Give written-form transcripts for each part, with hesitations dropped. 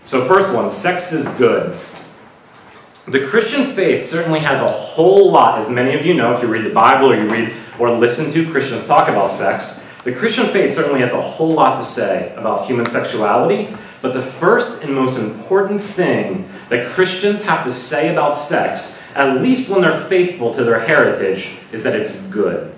So first one, sex is good. The Christian faith certainly has a whole lot, as many of you know, if you read the Bible or you read or listen to Christians talk about sex, the Christian faith certainly has a whole lot to say about human sexuality, but the first and most important thing that Christians have to say about sex, at least when they're faithful to their heritage, is that it's good.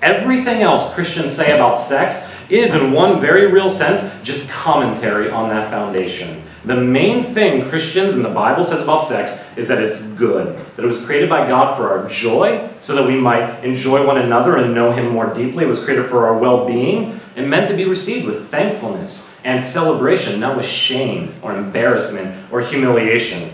Everything else Christians say about sex is, in one very real sense, just commentary on that foundation. The main thing Christians and the Bible says about sex is that it's good, that it was created by God for our joy, so that we might enjoy one another and know Him more deeply. It was created for our well-being and meant to be received with thankfulness and celebration, not with shame or embarrassment or humiliation.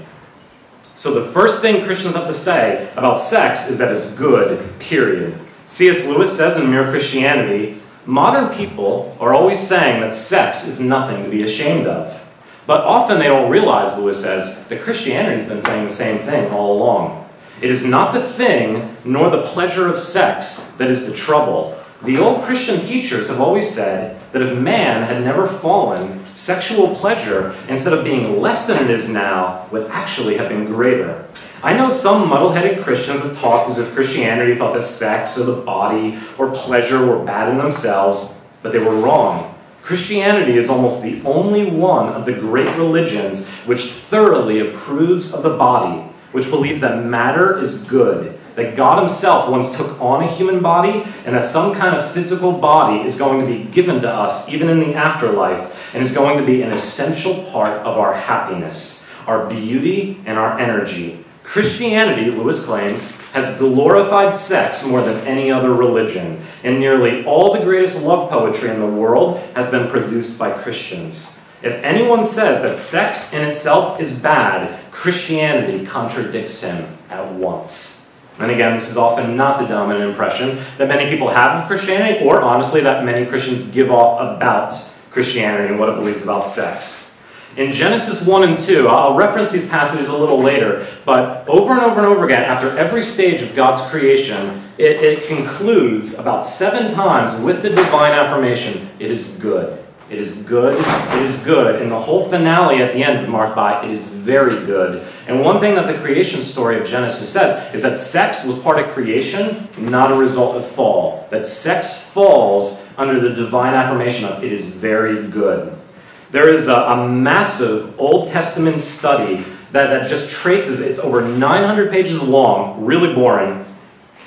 So the first thing Christians have to say about sex is that it's good, period. C.S. Lewis says in Mere Christianity, modern people are always saying that sex is nothing to be ashamed of. But often they don't realize, Lewis says, that Christianity has been saying the same thing all along. It is not the thing, nor the pleasure of sex, that is the trouble. The old Christian teachers have always said that if man had never fallen, sexual pleasure, instead of being less than it is now, would actually have been greater. I know some muddle-headed Christians have talked as if Christianity thought that sex or the body or pleasure were bad in themselves, but they were wrong. Christianity is almost the only one of the great religions which thoroughly approves of the body, which believes that matter is good, that God Himself once took on a human body, and that some kind of physical body is going to be given to us even in the afterlife, and is going to be an essential part of our happiness, our beauty, and our energy. Christianity, Lewis claims, has glorified sex more than any other religion, and nearly all the greatest love poetry in the world has been produced by Christians. If anyone says that sex in itself is bad, Christianity contradicts him at once. And again, this is often not the dominant impression that many people have of Christianity, or honestly that many Christians give off about Christianity and what it believes about sex. In Genesis 1 and 2, I'll reference these passages a little later, but over and over and over again, after every stage of God's creation, it concludes about 7 times with the divine affirmation, it is good. It is good, it is good. And the whole finale at the end is marked by, it is very good. And one thing that the creation story of Genesis says is that sex was part of creation, not a result of fall. That sex falls under the divine affirmation of, it is very good. There is a massive Old Testament study that just traces, it's over 900 pages long, really boring,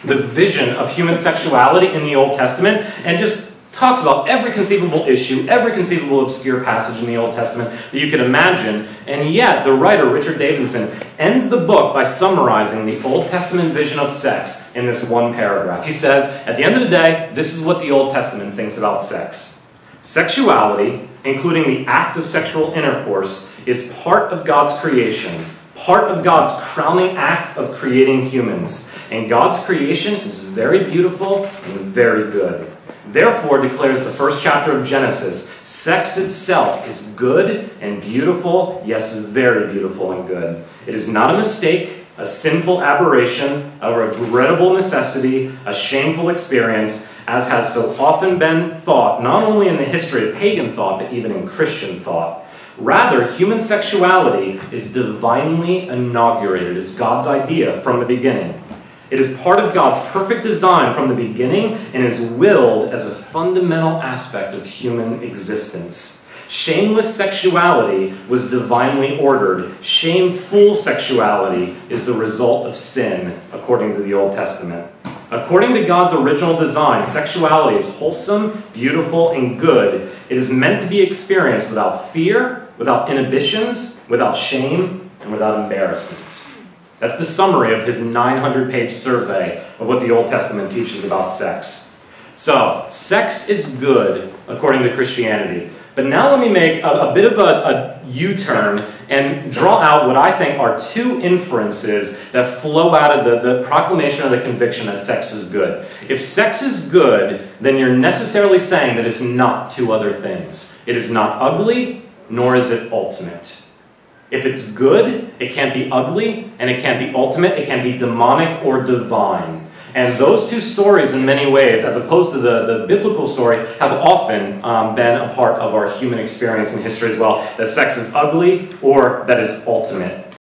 the vision of human sexuality in the Old Testament, and just talks about every conceivable issue, every conceivable obscure passage in the Old Testament that you could imagine. And yet, the writer, Richard Davidson, ends the book by summarizing the Old Testament vision of sex in this one paragraph. He says, at the end of the day, this is what the Old Testament thinks about sex. Sexuality, including the act of sexual intercourse, is part of God's creation, part of God's crowning act of creating humans. And God's creation is very beautiful and very good. Therefore, declares the first chapter of Genesis, sex itself is good and beautiful, yes, very beautiful and good. It is not a mistake, a sinful aberration, a regrettable necessity, a shameful experience, as has so often been thought, not only in the history of pagan thought, but even in Christian thought. Rather, human sexuality is divinely inaugurated. It's God's idea from the beginning. It is part of God's perfect design from the beginning and is willed as a fundamental aspect of human existence. Shameless sexuality was divinely ordered. Shameful sexuality is the result of sin, according to the Old Testament. According to God's original design, sexuality is wholesome, beautiful, and good. It is meant to be experienced without fear, without inhibitions, without shame, and without embarrassment. That's the summary of his 900-page survey of what the Old Testament teaches about sex. So, sex is good, according to Christianity. But now let me make a bit of a U-turn and draw out what I think are 2 inferences that flow out of the proclamation or the conviction that sex is good. If sex is good, then you're necessarily saying that it's not 2 other things. It is not ugly, nor is it ultimate. If it's good, it can't be ugly, and it can't be ultimate, it can't be demonic or divine. And those two stories, in many ways, as opposed to the biblical story, have often been a part of our human experience in history as well. That sex is ugly or that is ultimate.